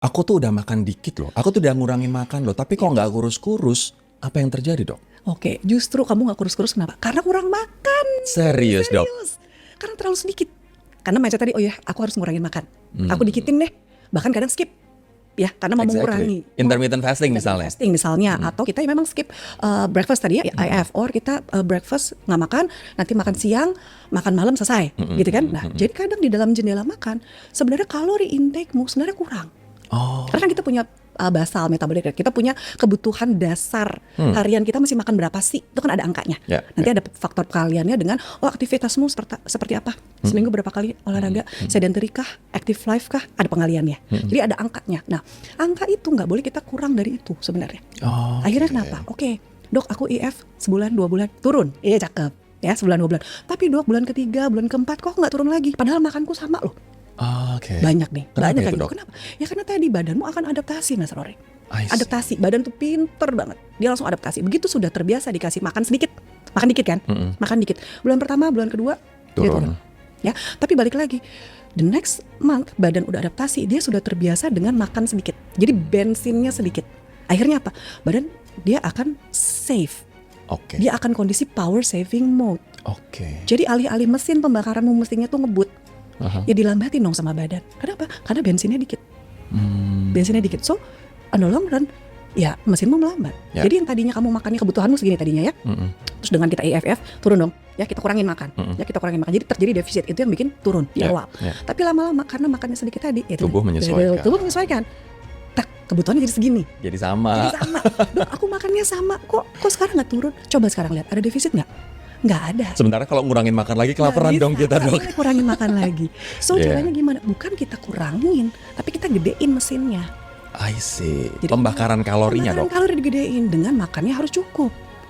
Aku tuh udah makan dikit loh, aku tuh udah ngurangin makan loh, tapi kok nggak kurus-kurus, apa yang terjadi, Dok? Oke, justru kamu nggak kurus-kurus kenapa? Karena kurang makan. Serius, Dok? Karena terlalu sedikit. Karena mindset tadi, oh ya aku harus ngurangin makan. Aku dikitin deh, bahkan kadang skip. Ya, karena mau mengurangi. Intermittent fasting misalnya. Fasting misalnya, atau kita memang skip breakfast tadi ya, IF, or kita breakfast nggak makan, nanti makan siang, makan malam selesai, gitu kan? Nah, jadi kadang di dalam jendela makan, sebenarnya kalori intake-mu sebenarnya kurang. Oh, Karena kan kita punya basal metabolik, kita punya kebutuhan dasar harian kita mesti makan berapa sih? Itu kan ada angkanya. Ya, Nanti ada faktor perkaliannya dengan aktivitasmu seperti apa? Seminggu berapa kali olahraga? Sedentary kah? Active life kah? Ada pengaliannya. Jadi ada angkanya. Nah, angka itu nggak boleh kita kurang dari itu sebenarnya. oh, Akhirnya kenapa? Oke, Dok, aku IF sebulan 2 bulan turun. Iya, cakep. Ya, sebulan 2 bulan. Tapi Dok, bulan ketiga, bulan keempat kok nggak turun lagi? Padahal makanku sama loh. oke. Banyak nih, Kenapa banyak itu, kayak gitu. Dok? Kenapa? Ya karena tadi badanmu akan adaptasi, Mas Rory. I see. Adaptasi, badan tuh pinter banget. Dia langsung adaptasi. Begitu sudah terbiasa dikasih makan sedikit, makan dikit kan? Makan dikit. Bulan pertama, bulan kedua, dia Turun. turun. Ya, tapi balik lagi. The next month badan udah adaptasi, dia sudah terbiasa dengan makan sedikit. Jadi bensinnya sedikit. Akhirnya apa? Badan dia akan save. Oke, Dia akan kondisi power saving mode. oke. Jadi alih-alih mesin pembakaranmu mestinya tuh ngebut, Aha. ya dilambatin dong sama badan. Kenapa? Karena bensinnya dikit. Hmm, Bensinnya dikit. So, on the long run, ya mesinmu melambat. Ya. Jadi yang tadinya kamu makannya kebutuhanmu segini tadinya ya, terus dengan kita IFF turun dong. Ya kita kurangin makan. Ya kita kurangin makan. Jadi terjadi defisit. Itu yang bikin turun di Ya, awal. ya. Tapi lama-lama karena makannya sedikit tadi, ya Tubuh menyesuaikan. Tubuh menyesuaikan. Tak, kebutuhannya jadi segini. Jadi sama. Jadi sama. Dok, aku makannya sama. Kok sekarang nggak turun? Coba sekarang lihat, ada defisit nggak? Nggak ada. Sementara kalau ngurangin makan lagi kelaparan Nggak dong bisa, kita, nggak Dok. boleh kurangin makan lagi. So Yeah. caranya gimana? Bukan kita kurangin, tapi kita gedein mesinnya. I see. Jadi Pembakaran kalorinya, pembakaran Dok. kalori digedein dengan makannya harus cukup.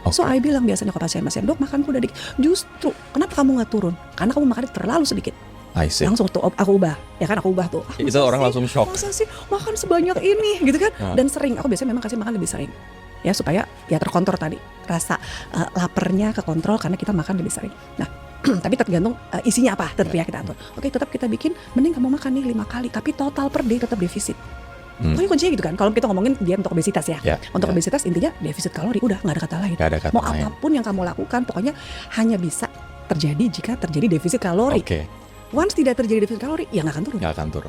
So Oke. I bilang biasanya ke pasien-pasien, Dok makanku udah dikit. Justru kenapa kamu nggak turun? Karena kamu makannya terlalu sedikit. I see. Langsung tuh aku ubah, ya kan aku ubah tuh. Itu masa orang sih? langsung shock. Masa sih makan sebanyak ini, gitu kan? Ah. Dan sering. Aku biasanya memang kasih makan lebih sering, ya supaya ya terkontrol tadi rasa laparnya kekontrol karena kita makan lebih sering. Nah. Tapi tergantung isinya apa, tetap ya kita atur. Oke, tetap kita bikin, mending kamu makan nih 5 kali, tapi total per day tetap defisit. Pokoknya kuncinya gitu kan. Kalau kita ngomongin diet untuk obesitas ya, Ya, untuk ya. obesitas intinya defisit kalori, udah nggak ada kata lain. Nggak ada kata Mau lain. apapun yang kamu lakukan, pokoknya hanya bisa terjadi jika terjadi defisit kalori. Oke, Once tidak terjadi defisit kalori, ya nggak akan turun. nggak akan turun.